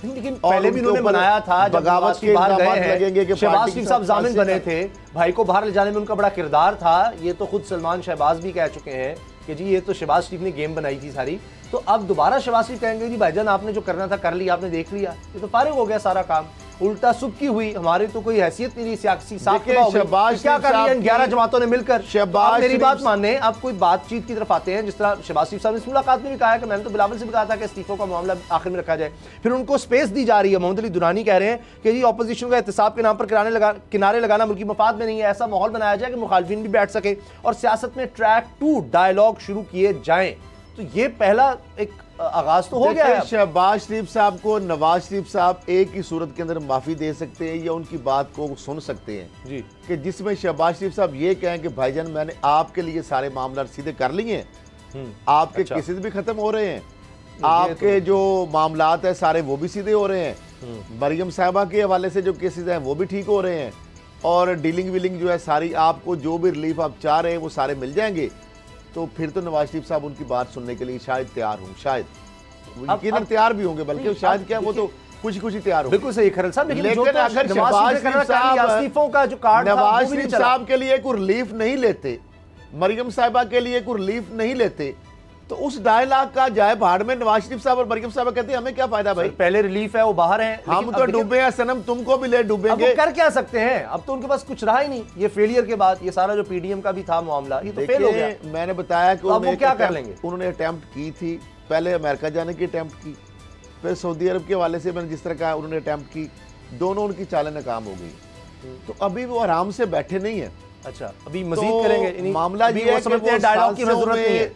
लेकिन पहले भी उन्होंने बनाया था, जब बगावत के बाहर गए हैं, शहबाज शरीफ साहब जामिन बने थे, भाई को बाहर ले जाने में उनका बड़ा किरदार था। ये तो खुद सलमान शहबाज भी कह चुके हैं कि जी ये तो शहबाज शरीफ ने गेम बनाई थी सारी। तो अब दोबारा शहबाज शरीफ कहेंगे जी भाईजान आपने जो करना था कर लिया, आपने देख लिया, ये तो फारिग हो गया सारा काम। उल्टा सुबकी हुई, हमारी तो कोई हैसियत नहीं रही सियासी साहब, क्या कर लिया इन 11 जमातों ने मिलकर। शहबाज मेरी बात माने, आप कोई बातचीत की तरफ आते हैं, जिस तरह शहबाज शरीफ साहब ने इस मुलाकात में भी कहा है कि मैंने तो बिलावल से भी कहा था कि इस्तीफों का मामला आखिर में रखा जाए, फिर उनको स्पेस दी जा रही है। मोहम्मद अली दुरानी कह रहे हैं कि जी ऑपोजिशन का एहतसाब के नाम पर किनारे लगाना मुल्की मफाद में नहीं है, ऐसा माहौल बनाया जाए कि मुखालिफिन भी बैठ सके और सियासत में ट्रैक 2 डायलॉग शुरू किए जाएं। तो ये पहला एक आगाज तो हो गया है। शहबाज शरीफ साहब को नवाज शरीफ साहब एक ही सूरत के अंदर माफी दे सकते हैं या उनकी बात को सुन सकते हैं जी, कि जिसमें शहबाज शरीफ साहब ये कहें कि भाईजान मैंने आपके लिए सारे मामला सीधे कर लिए हैं, आपके केसेस भी खत्म हो रहे हैं, आपके जो मामलात है सारे वो भी सीधे हो रहे हैं, मरियम साहिबा के हवाले से जो केसेस हैं वो भी ठीक हो रहे हैं, और डीलिंग विलिंग जो है सारी, आपको जो भी रिलीफ आप चाह रहे हैं वो सारे मिल जाएंगे। तो फिर तो नवाज शरीफ साहब उनकी बात सुनने के लिए शायद तैयार हों, शायद यकीनन तैयार भी होंगे, बल्कि शायद क्या वो तो खुशी खुशी तैयार हो। बिल्कुल सही खरल साहब, लेकिन अगर शहबाज इस्तीफों का जो कार्ड नवाज शरीफ साहब के लिए कोई रिलीफ नहीं लेते, मरियम साहिबा के लिए कोई रिलीफ नहीं लेते, तो उस 2.5 लाख का जाए भाड़ में नवाज शरीफ साहब और मरियम साहिबा कहते हैं हमें क्या फायदा भाई, पहले रिलीफ है वो बाहर हैं, हम तो डूबे हैं सनम, तुमको भी ले डूबेंगे। कर क्या सकते हैं, अब तो उनके पास कुछ रहा ही नहीं। ये फेलियर के बाद ये सारा जो पीडीएम का भी था मामला, ये तो फेल हो गया। मैंने बताया कि वो क्या कर लेंगे, उन्होंने अटेम्प्ट की थी, पहले अमेरिका जाने की अटेम्प्ट की, फिर सऊदी अरब के हवाले से मैंने जिस तरह कहा उन्होंने अटेम्प्ट की, दोनों उनकी चालें नाकाम हो गई। तो अभी वो आराम से बैठे नहीं है। अच्छा, अभी मजीद करेंगे मामला ये है कि वो डायलॉग की जरूरत नहीं है,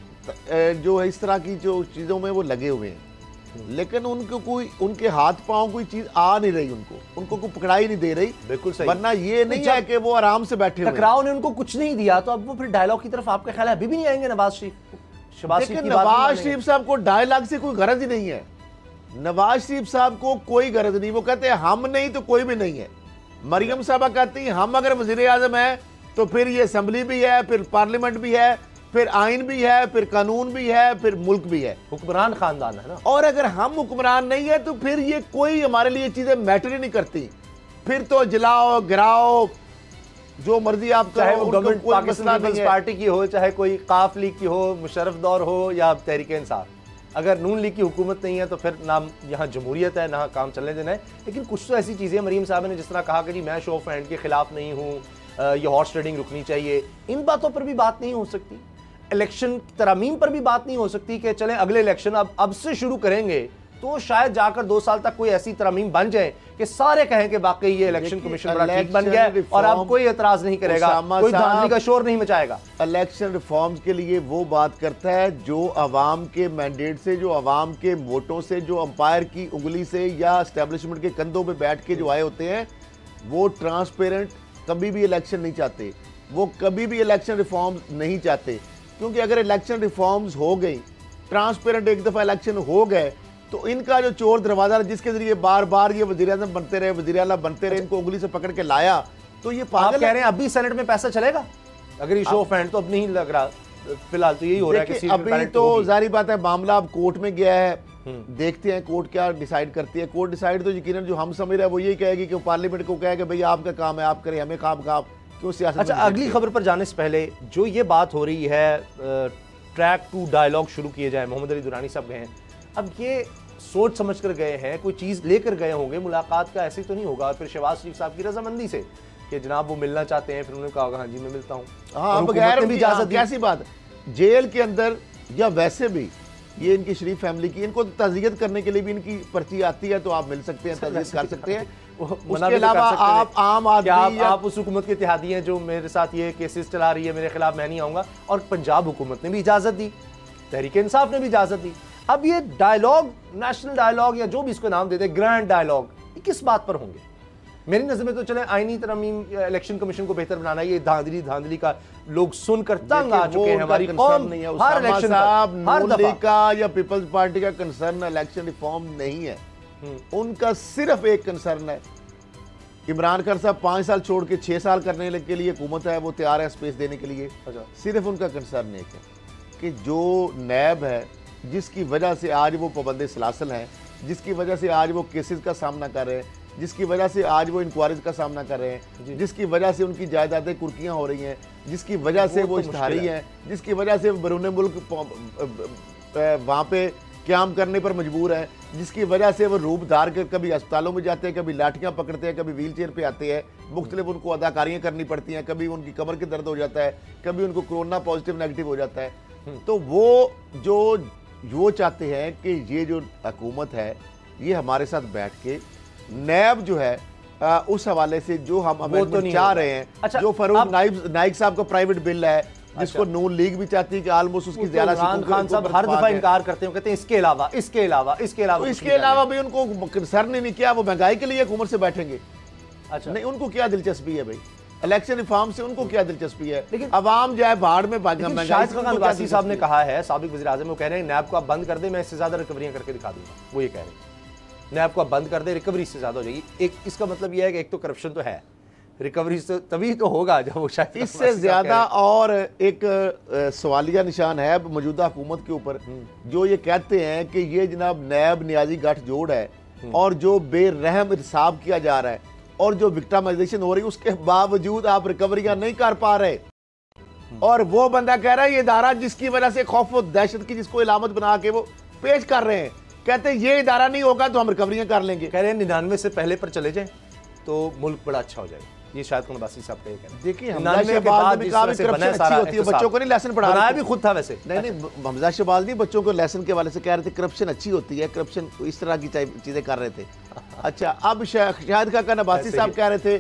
जो है इस तरह की जो चीजों में वो लगे हुए हैं, लेकिन उनको कोई उनके हाथ पांव कोई चीज आ नहीं रही, उनको कोई पकड़ाई नहीं दे रही। बिल्कुल सही, वरना ये नहीं है कि वो आराम से बैठे हुए। टकराव ने उनको कुछ नहीं दिया, तो अब वो फिर डायलॉग की तरफ आपका ख्याल है अभी भी नहीं आएंगे नवाज शरीफ? नवाज शरीफ साहब को डायलॉग से कोई गरज ही नहीं है, नवाज शरीफ साहब को कोई गरज नहीं। वो कहते हैं हम नहीं तो कोई भी नहीं है। मरियम साहबा कहती हैं हम अगर वजीर आजम है तो फिर ये असेंबली भी है, फिर पार्लियामेंट भी है, फिर आइन भी है, फिर कानून भी है, फिर मुल्क भी है, हुक्मरान खानदान है ना। और अगर हम हुक्मरान नहीं है तो फिर ये कोई हमारे लिए चीजें मैटर ही नहीं करती, फिर तो जलाओ गिराओ जो मर्जी आप चाहे वो गवर्नमेंट पाकिस्तान पीपल्स पार्टी की हो, चाहे कोई काफ लीग की हो, मुशर्रफ दौर हो या तहरीक इंसाफ। अगर नून लीग की हुकूमत नहीं है तो फिर ना यहाँ जमहूरियत है ना काम चलने देना है। लेकिन कुछ तो ऐसी चीज़ें मरीम साहब ने जिस तरह कहा कि जी मैं शो ऑफ हैंड के खिलाफ नहीं हूँ, ये हॉर्स ट्रेडिंग रुकनी चाहिए, इन बातों पर भी बात नहीं हो सकती। इलेक्शन तरमीम पर भी बात नहीं हो सकती कि चलें अगले इलेक्शन अब से शुरू करेंगे तो शायद जाकर 2 साल तक कोई ऐसी तरमीम बन जाए कि सारे कहें कि वाकई ये इलेक्शन कमीशन बड़ा ठीक बन गया और अब कोई एतराज नहीं करेगा, कोई धांधली का शोर नहीं मचाएगा। इलेक्शन रिफॉर्म्स के लिए वो बात करता है जो अवाम के मैंडेट से, जो अवाम के वोटों से, जो अंपायर की उंगली से या एस्टेब्लिशमेंट के कंधों पे बैठ के जो आए होते हैं, वो ट्रांसपेरेंट कभी भी इलेक्शन नहीं चाहते, वो कभी भी इलेक्शन रिफॉर्म्स नहीं चाहते। क्योंकि अगर इलेक्शन रिफॉर्म्स हो गई, ट्रांसपेरेंट एक दफा इलेक्शन हो गए, तो इनका जो चोर दरवाजा जिसके जरिए बार बार ये वज़ीर आज़म बनते रहे, वज़ीर आला बनते रहे, इनको उंगली से पकड़ के लाया, तो ये पागल कह रहे हैं अभी सेनेट में पैसा चलेगा अगर ये शो ऑफ हैंड, तो अब नहीं लग रहा फिलहाल तो यही हो रहा है कि अभी तो जारी बात है मामला अब कोर्ट में गया है, देखते हैं कोर्ट क्या डिसाइड करती है। कोर्ट डिसाइड तो यकीनन जो हम समझ रहे हैं वो यही कहेगी कि पार्लियामेंट को कहे कि भाई आपका काम है आप करें, हमें काम क्यों सियासत। अच्छा, अगली खबर पर जाने से पहले जो ये बात हो रही है ट्रैक 2 डायलॉग शुरू किए जाए, मोहम्मद अली दुरानी साहब गए हैं, अब ये सोच समझ कर गए हैं, कोई चीज़ लेकर गए होंगे, मुलाकात का ऐसे तो नहीं होगा। और फिर शहबाज शरीफ साहब की रजामंदी से कि जनाब वो मिलना चाहते हैं, फिर उन्होंने कहा हाँ जी मैं मिलता हूँ। हाँ, बगैर भी इजाजत, कैसी बात, जेल के अंदर या वैसे भी ये इनकी शरीफ फैमिली की, इनको ताज़ियत करने के लिए भी इनकी पर्ची आती है तो आप मिल सकते हैं, ताज़ियत कर सकते हैं। उसके अलावा आप आम आदमी, आप उस हुकूमत के इत्तेहादी हैं जो मेरे साथ ये केसेस चला रही है, मेरे खिलाफ मैं नहीं आऊँगा। और पंजाब हुकूमत ने भी इजाज़त दी, तहरीक इंसाफ ने भी इजाज़त दी। अब ये डायलॉग, नेशनल डायलॉग या जो भी इसको नाम देते हैं, ग्रैंड डायलॉग, ये किस बात पर होंगे? मेरी नज़र में तो चले आईनी तरमीम, इलेक्शन कमीशन को बेहतर बनाना, ये धांधली का लोग सुनकर तंग आ चुके हैं। हमारी कौम नहीं है हर इलेक्शन का या पीपल्स पार्टी का कंसर्न इलेक्शन रिफॉर्म नहीं है, उनका सिर्फ एक कंसर्न है। इमरान खान साहब 5 साल छोड़ के 6 साल करने के लिए हुकूमत है, वो तैयार है स्पेस देने के लिए। सिर्फ उनका कंसर्न एक है कि जो नैब है जिसकी वजह से आज वो पाबंद सलासल हैं, जिसकी वजह से आज वो केसेस का सामना कर रहे हैं, जिसकी वजह से आज वो इंक्वायरीज का सामना कर रहे हैं, जिसकी वजह से उनकी जायदादें कुर्कियां हो रही हैं, जिसकी वजह से वो इश्तहारी हैं, जिसकी वजह से बैरून मुल्क वहाँ पे क्याम करने पर मजबूर हैं, जिसकी वजह से वो रूप धार कर कभी अस्पतालों में जाते हैं, कभी लाठियाँ पकड़ते हैं, कभी व्हील चेयर पर आते हैं, मुख्तलिफ उनको अदाकारियाँ करनी पड़ती हैं, कभी उनकी कमर के दर्द हो जाता है, कभी उनको कोरोना पॉजिटिव नेगेटिव हो जाता है। तो वो चाहते हैं कि ये जो हुकूमत है ये हमारे साथ बैठ के नैब जो है उस हवाले से जो हम अमेंडमेंट चाह रहे हैं, अच्छा, जो फरूक नाइक साहब का प्राइवेट बिल है, जिसको नून लीग भी चाहती है कि ऑलमोस्ट उसकी ज़्यादा इमरान खान साहब हर दफा इनकार करते हैं, कहते हैं इसके अलावा भी उनको सर नहीं किया, वो महंगाई के लिए हुकूमत से बैठेंगे। अच्छा, नहीं, उनको क्या दिलचस्पी है भाई इलेक्शन रिफॉर्म से, उनको क्या दिलचस्पी है? लेकिन अवाम जो है भाड़ में शाहिद खान अब्बासी साहब ने कहा है, साबिक वज़ीर आज़म, वो कह रहे हैं नैब को आप बंद कर दे, मैं इससे ज्यादा रिकवरियां करके दिखा दूंगा। वो ये कह रहे हैं नैब को आप बंद कर दे, रिकवरी इससे ज्यादा हो जाएगी। एक इसका मतलब यह है कि एक तो करप्शन तो है, रिकवरी से तभी तो होगा जब वो शायद इससे ज्यादा। और एक सवालिया निशान है मौजूदा हुकूमत के ऊपर, जो ये कहते हैं कि ये जनाब नैब नियाजी गठजोड़ है और जो बेरहम हिसाब किया जा रहा है और जो विक्टिमाइजेशन हो रही है, उसके बावजूद आप रिकवरियां नहीं कर पा रहे। और वो बंदा कह रहा है ये इदारा जिसकी वजह से खौफ और दहशत की जिसको इलामत बना के वो पेश कर रहे हैं, कहते हैं ये इदारा नहीं होगा तो हम रिकवरियां कर लेंगे। कह रहे हैं 99 से पहले पर चले जाएं तो मुल्क बड़ा अच्छा हो जाएगा। ये शायद अब्बासी साहब का ये कहना है। देखिए हमजा शहबाज भी काफी करप्शन अच्छी होती है, बच्चों को नहीं लेसन पढ़ा रहा भी खुद था वैसे। नहीं, हमजा शहबाज नहीं बच्चों को लेसन के वाले से कह रहे थे करप्शन अच्छी होती है, करप्शन इस तरह की चीजें कर रहे थे। अच्छा, अब शाहिद खान अब्बासी साहब कह रहे थे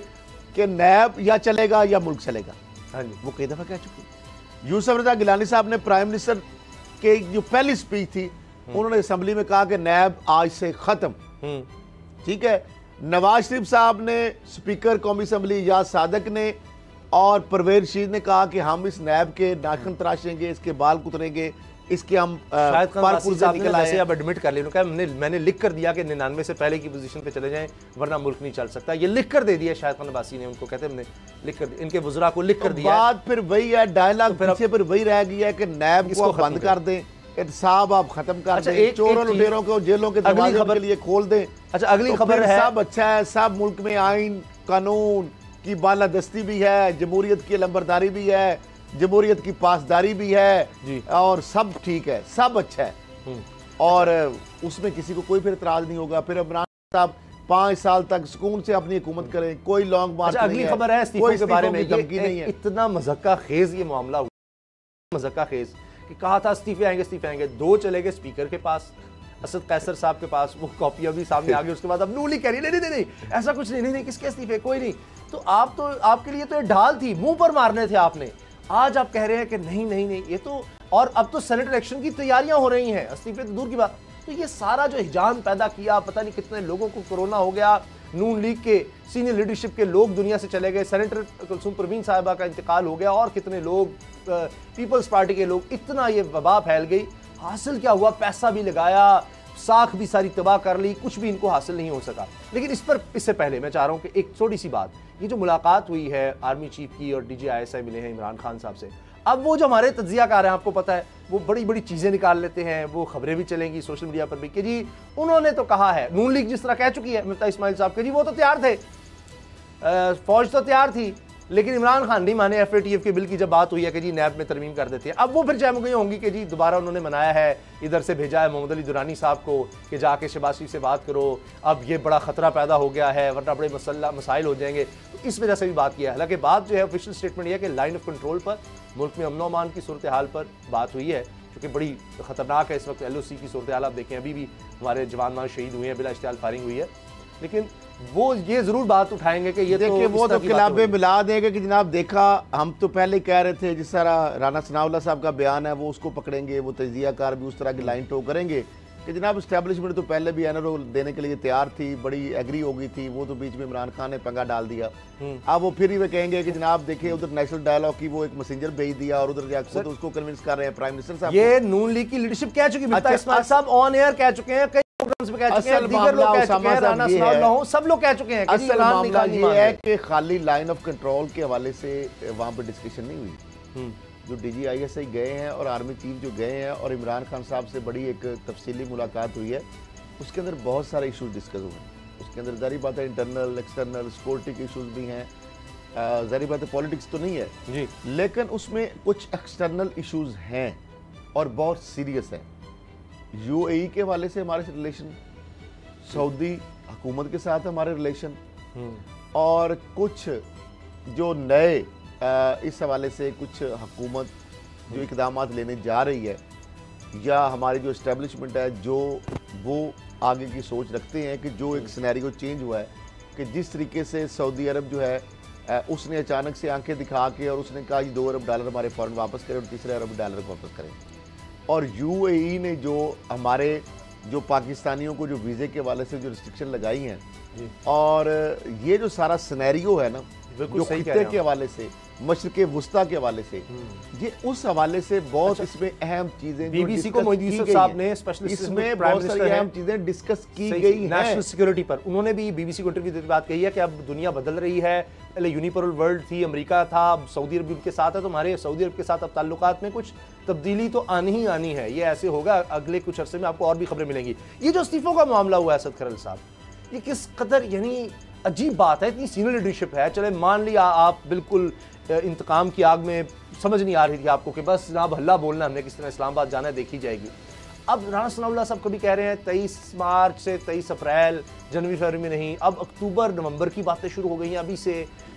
कि नैब या चलेगा या मुल्क चलेगा। हाँ जी, वो कई दफा कह चुके। यूसुफ रजा गिलानी साहब ने प्राइम मिनिस्टर के जो पहली स्पीच थी उन्होंने असेंबली में कहा कि नैब आज से खत्म। ठीक है, नवाज शरीफ साहब ने, स्पीकर कौमी असम्बली याद सादक ने और परवेज रशीद ने कहा कि हम इस नैब के नाखून तराशेंगे, इसके बाल कुतरेंगे, इसके हम अब एडमिट कर लिया, मैंने लिख कर दिया कि 99 से पहले की पोजीशन पे चले जाएं वरना मुल्क नहीं चल सकता। ये लिख कर दे दिया शाहिद खान अब्बासी ने, उनको कहते हैं हमने लिख कर दिया, इनके वज़रा को लिख कर दिया। बात फिर वही है, डायलॉग फिर वही रह गया है कि नैब को बंद कर दें, एहतसाब आप खत्म कर दें, चोरों लुटेरों को जेलों के दरवाजे के लिए खोल दें। अच्छा, अगली खबर है, सब अच्छा है, सब मुल्क में आइन कानून की बालादस्ती भी है, जमहूरियत की लंबरदारी भी है, जमहूरियत की पासदारी भी है और सब ठीक है, सब अच्छा है और उसमें किसी को कोई फिर इतराज नहीं होगा। फिर इमरान साहब 5 साल तक सुकून से अपनी हुकूमत करें, कोई लॉन्ग मार्च। अगली खबर है इस्तीफों के बारे में, धमकी नहीं है। इतना मज़क्का खेज ये मामला हुआ, मज़क्का खेज कि कहा था इस्तीफे आएंगे, 2 चले गए स्पीकर के पास, असद कैसर साहब के पास, वो कॉपी अभी सामने आ गई। उसके बाद अब नूली कह रही नहीं, ऐसा कुछ नहीं, किसके इस्तीफे, कोई नहीं। तो आप तो आपके लिए तो ये ढाल थी, मुंह पर मारने थे आपने। आज आप कह रहे हैं कि नहीं ये तो, और अब तो सेनेट इलेक्शन की तैयारियां हो रही हैं, इस्तीफे तो दूर की बात। तो ये सारा जो हिजाम पैदा किया, पता नहीं कितने लोगों को कोरोना हो गया, नून लीग के सीनियर लीडरशिप के लोग दुनिया से चले गए, सेनेटर कुलसूम परवीन साहिबा का इंतकाल हो गया और कितने लोग, पीपल्स पार्टी के लोग, इतना ये वबा फैल गई। हासिल क्या हुआ? पैसा भी लगाया, साख भी सारी तबाह कर ली, कुछ भी इनको हासिल नहीं हो सका। लेकिन इससे पहले मैं चाह रहा हूँ कि एक छोटी सी बात, ये जो मुलाकात हुई है आर्मी चीफ की और DG ISI मिले हैं इमरान खान साहब से, अब वो जो हमारे तज्जियाकार हैं, आपको पता है, वो बड़ी बड़ी चीज़ें निकाल लेते हैं, वो खबरें भी चलेंगी सोशल मीडिया पर भी कि जी उन्होंने तो कहा है, नून लीग जिस तरह कह चुकी है मिफ्ता इस्माइल साहब के, जी वो तो तैयार थे, फौज तो तैयार थी, लेकिन इमरान खान नहीं माने। FATF के बिल की जब बात हुई है कि जी नैब में तरमीम कर देते हैं, अब वो फिर जहमुगई होंगी कि जी दोबारा उन्होंने मनाया है, इधर से भेजा है मोहम्मद अली दुरानी साहब को कि जाके शहबाज शरीफ से बात करो, अब ये बड़ा खतरा पैदा हो गया है वरना बड़े मसाइल हो जाएंगे। तो इस वजह से भी बात किया है। हालांकि बात जो है ऑफिशियल स्टेटमेंट यह है कि लाइन ऑफ कंट्रोल पर, मुल्क में अमन अमान की सूरत हाल पर बात हुई है, क्योंकि बड़ी खतरनाक है इस वक्त LOC की सूरत हाल। आप देखें अभी भी हमारे जवान शहीद हुए हैं, बिला इश्तियाल फायरिंग हुई है, लेकिन वो ये जरूर बात उठाएंगे कि ये देखिए वो तो खिलाफे मिला देंगे कि जनाब देखा, हम तो पहले कह रहे थे, जिस तरह राना सनाउल्लाह साहब का बयान है वो उसको पकड़ेंगे, वो तजियाकार भी उस तरह की लाइन टो करेंगे कि जनाब इस्टेब्लिशमेंट तो पहले भी NRO देने के लिए तैयार थी, बड़ी एग्री हो गई थी, वो तो बीच में इमरान खान ने पंगा डाल दिया। अब वो फिर ही वे कहेंगे कि जनाब देखिए उधर नेशनल डायलॉग की वो एक मैसेंजर भेज दिया और उधर जाकर तो उसको कन्विंस कर रहे हैं प्राइम मिनिस्टर साहब। ये नून लीग की लीडरशिप कह चुकी है, इस्माइल साहब ऑन एयर कह चुके हैं, कई प्रोग्राम्स में कह चुके हैं, दीगर लोग कह चुके हैं, राना सनाउल्लाह सब लोग कह चुके हैं। असल मामला ये है कि खाली लाइन ऑफ कंट्रोल के हवाले से वहां पर डिस्कशन नहीं हुई। जो DG ISI गए हैं और आर्मी चीफ जो गए हैं और इमरान खान साहब से बड़ी एक तफसीली मुलाकात हुई है, उसके अंदर बहुत सारे इशूज डिस्कस हुए हैं। उसके अंदर जारी बात है इंटरनल एक्सटर्नल सिक्योरिटी के इशूज भी हैं, जारी बात है पॉलिटिक्स तो नहीं है जी, लेकिन उसमें कुछ एक्सटर्नल इशूज हैं और बहुत सीरियस है। यूएई के हवाले से हमारे रिलेशन, सऊदी हुकूमत के साथ हमारे रिलेशन, और कुछ जो नए इस हवाले से कुछ हुकूमत जो इकदाम लेने जा रही है, या हमारी जो इस्टेब्लिशमेंट है जो वो आगे की सोच रखते हैं कि जो एक सिनेरियो चेंज हुआ है कि जिस तरीके से सऊदी अरब जो है उसने अचानक से आंखें दिखा के और उसने कहा $2 अरब हमारे फ़ौरन वापस करें और $3 अरब को वापस करें, और यूएई ने जो हमारे जो पाकिस्तानियों को जो वीज़े के हवाले से जो रिस्ट्रिक्शन लगाई हैं, और ये जो सारा सिनेरियो है ना जो खित्ते के हवाले से, मशरिक़ वुस्ता के हवाले से, ये उस हवाले से बहुत इसमें अहम चीजें बीबीसी को मोदी साहब ने स्पेशलिस्ट इसमें बहुत सारी अहम चीजें डिस्कस की गई हैं नेशनल सिक्योरिटी पर। उन्होंने भी बीबीसी को इंटरव्यू देते बात कही है कि अब दुनिया बदल रही है, पहले यूनिपोलर वर्ल्ड थी, अमेरिका था, अब सऊदी अरब उनके साथ है, तो हमारे सऊदी अरब के साथ अब ताल्लुकात में कुछ तब्दीली तो आनी ही आनी है। ये ऐसे होगा, अगले कुछ अरसे में आपको और भी खबरें मिलेंगी। ये जो इस्तीफों का मामला हुआ है असद खरल साहब, ये किस कदर यानी अजीब बात है, इतनी सीनियर लीडरशिप है, चले मान लिया आप बिल्कुल इंतकाम की आग में समझ नहीं आ रही थी आपको कि बस जनाब हल्ला बोलना, हमने किस तरह इस्लामाबाद जाना है देखी जाएगी। अब राना सनाउल्लाह साहब कभी कह रहे हैं 23 मार्च से 23 अप्रैल, जनवरी फरवरी में नहीं, अब अक्टूबर नवंबर की बातें शुरू हो गई हैं अभी से,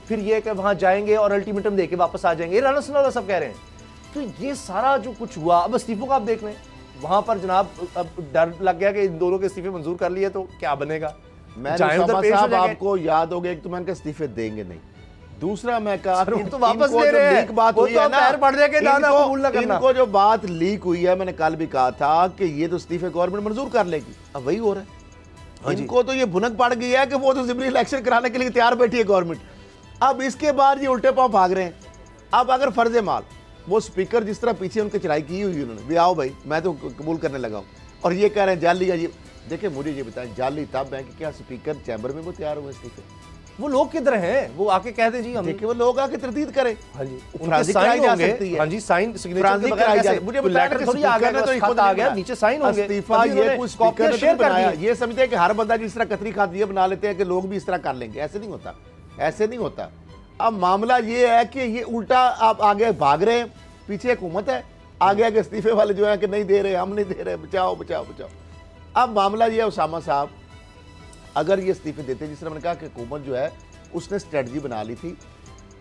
फिर ये कि वहाँ जाएंगे और अल्टीमेटम दे के वापस आ जाएंगे, राना सनाउल्लाह साहब कह रहे हैं। तो ये सारा जो कुछ हुआ, अब इस्तीफों का आप देख लें, वहाँ पर जनाब अब डर लग गया कि इन दोनों के इस्तीफे मंजूर कर लिए तो क्या बनेगा। साहब आपको याद हो गया, एक तो मैंने इस्तीफे देंगे नहीं, दूसरा मैं कहा तो वापस ले रहे हैं, बात हुई है ना, पैर पड़ जाएगा, इनको जो बात लीक हुई है, मैंने कल भी कहा था कि ये तो इस्तीफे गवर्नमेंट मंजूर कर लेगी, अब वही हो रहा है। इनको तो ये भुनक पड़ गई है कि वो तो सिंपली इलेक्शन कराने के लिए तैयार बैठी है गवर्नमेंट। अब इसके बाद ये उल्टे पांव भाग रहे हैं। अब अगर फर्ज माल वो स्पीकर जिस तरह पीछे उनकी चढ़ाई की हुई उन्होंने भी, आओ भाई मैं तो कबूल करने लगा हूँ, और ये कह रहे हैं जाली है ये। देखिए मुझे ये बताएं, जाली तब है कि क्या स्पीकर चैम्बर में वो तैयार हुए इस्तीफे? वो लोग किधर हैं, वो आके कह दे जी हम, देखिए वो लोग आके तरदीद करें। हाँ जी, उनके साइन जा सकती है। हाँ जी, साइन सिग्नेचर के बगैर कैसे? मुझे लेटर थोड़ी आ गया, तो खुद आ गया, नीचे साइन होंगे। इस्तीफा ये कुछ स्पीकर ने बनाया, ये समझते हैं कि हर बंदा जिस तरह कतरी खाती है बना लेते हैं कि लोग भी इस तरह कर लेंगे, ऐसे नहीं होता, ऐसे नहीं होता। अब मामला ये है कि ये उल्टा आप आगे भाग रहे हैं, पीछे हुकूमत है, आगे आगे इस्तीफे वाले जो है कि नहीं दे रहे, हम नहीं दे रहे, बचाओ बचाओ बचाओ। अब मामला ये है उसामा साहब, अगर ये इस्तीफे देते, जिस तरह मैंने कहा कि हुकूमत जो है उसने स्ट्रेटजी बना ली थी,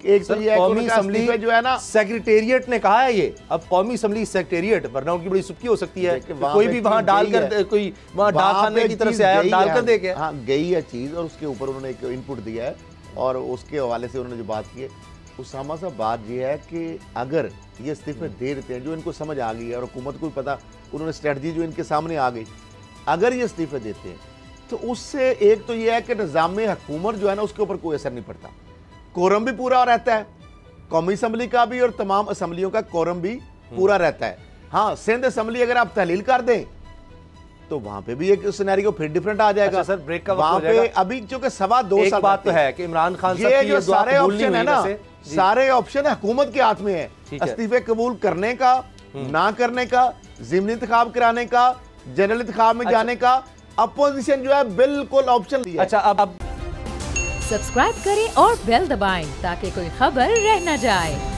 एक तो ये कौमी असम्बली जो है ना सेक्रेटेरिएट ने कहा है, ये अब कौमी असम्बली सेक्रेटेरिएट, वरना उनकी बड़ी सुबकी हो सकती है, कोई भी वहां डालकर, कोई वहां डाकखाने की तरफ से आया डालकर दे के, हाँ गई है चीज, और उसके ऊपर उन्होंने एक इनपुट दिया है, और उसके हवाले से उन्होंने जो बात की है उसामा साहब, बात ये है कि अगर ये इस्तीफे दे देते हैं, जो इनको समझ आ गई है और हुकूमत को भी पता, उन्होंने स्ट्रेटजी जो इनके सामने आ गई, अगर ये इस्तीफे देते हैं तो उससे एक तो ये है कि निज़ाम हुकूमत जो है ना उसके ऊपर कोई असर नहीं पड़ता, कोरम भी पूरा रहता है, कौमी असम्बली का भी और तमाम असम्बलियों का कोरम भी पूरा रहता है। हाँ, सिंध असम्बली अगर आप तहलील कर दें तो वहां पे भी एक सिनेरियो फिर डिफरेंट आ जाएगा। अच्छा सर, ब्रेक का वहां पे अभी चूंकि 2.25 साल बात तो है कि इमरान खान साहब ये जो सारे ऑप्शन है ना, सारे ऑप्शन हुकूमत के हाथ में है, इस्तीफे कबूल करने का, ना करने का, ज़िमनी इंतखाब कराने का, जनरल इंतखाब में जाने का, अपोजिशन जो है बिल्कुल ऑप्शन लिया। अच्छा, अब सब्सक्राइब करें और बेल दबाएं ताकि कोई खबर रह न जाए।